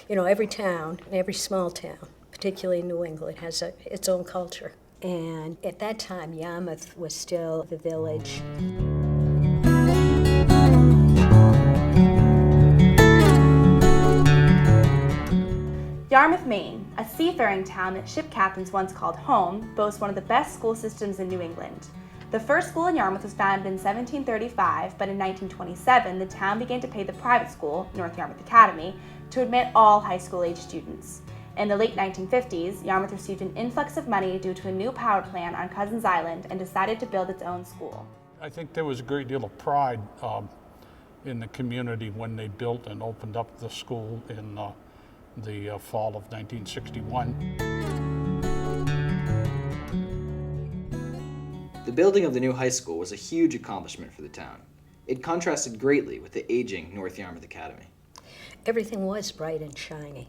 You know, every town, every small town, particularly in New England, has its own culture. And at that time, Yarmouth was still the village. Yarmouth, Maine, a seafaring town that ship captains once called home, boasts one of the best school systems in New England. The first school in Yarmouth was founded in 1735, but in 1927 the town began to pay the private school, North Yarmouth Academy, to admit all high school-age students. In the late 1950s, Yarmouth received an influx of money due to a new power plant on Cousins Island and decided to build its own school. I think there was a great deal of pride in the community when they built and opened up the school in the fall of 1961. The building of the new high school was a huge accomplishment for the town. It contrasted greatly with the aging North Yarmouth Academy. Everything was bright and shiny,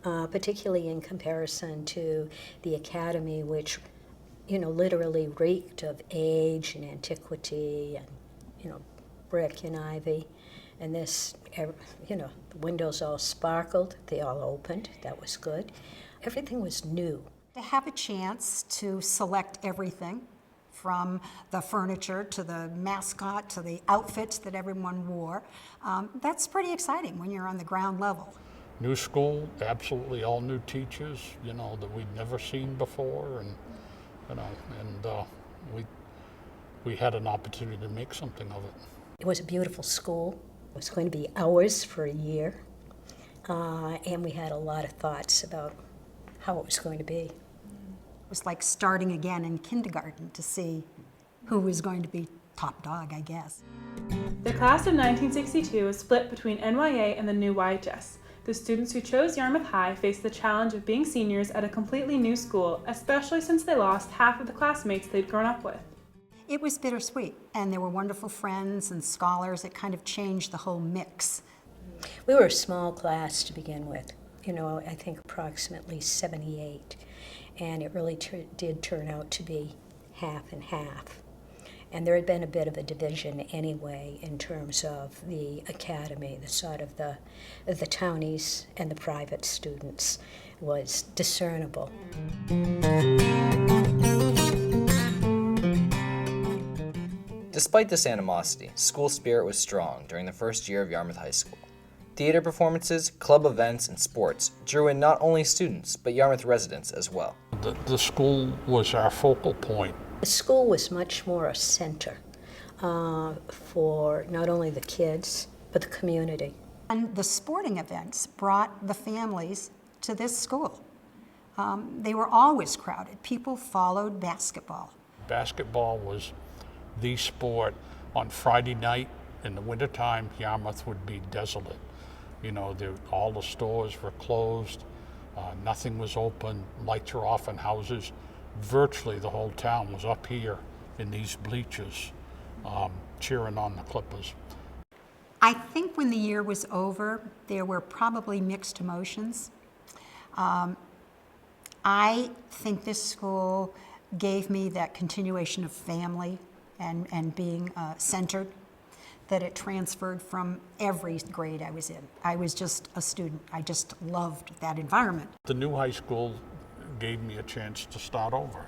particularly in comparison to the academy, which, you know, literally reeked of age and antiquity and, you know, brick and ivy. And this, you know, the windows all sparkled, they all opened, that was good. Everything was new. To have a chance to select everything, from the furniture to the mascot to the outfits that everyone wore, that's pretty exciting when you're on the ground level. New school, absolutely all new teachers, you know, that we'd never seen before, and you know, and we had an opportunity to make something of it. It was a beautiful school. It was going to be ours for a year, and we had a lot of thoughts about how it was going to be. It was like starting again in kindergarten to see who was going to be top dog, I guess. The class of 1962 was split between NYA and the new YHS. The students who chose Yarmouth High faced the challenge of being seniors at a completely new school, especially since they lost half of the classmates they'd grown up with. It was bittersweet, and there were wonderful friends and scholars. It kind of changed the whole mix. We were a small class to begin with, you know, I think approximately 78, and it really did turn out to be half and half. And there had been a bit of a division anyway in terms of the academy, the sort of the townies and the private students was discernible. Despite this animosity, school spirit was strong during the first year of Yarmouth High School. Theater performances, club events, and sports drew in not only students, but Yarmouth residents as well. The school was our focal point. The school was much more a center for not only the kids, but the community. And the sporting events brought the families to this school. They were always crowded. People followed basketball. Basketball was the sport. On Friday night in the wintertime, Yarmouth would be desolate. You know, all the stores were closed, nothing was open, lights were off in houses. Virtually the whole town was up here in these bleachers cheering on the Clippers. I think when the year was over, there were probably mixed emotions. I think this school gave me that continuation of family and being centered, that it transferred from every grade I was in. I was just a student. I just loved that environment. The new high school gave me a chance to start over.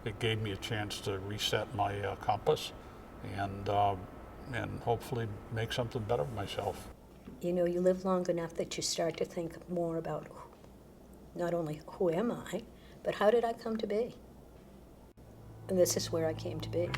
It gave me a chance to reset my compass and hopefully make something better of myself. You know, you live long enough that you start to think more about not only who am I, but how did I come to be? And this is where I came to be.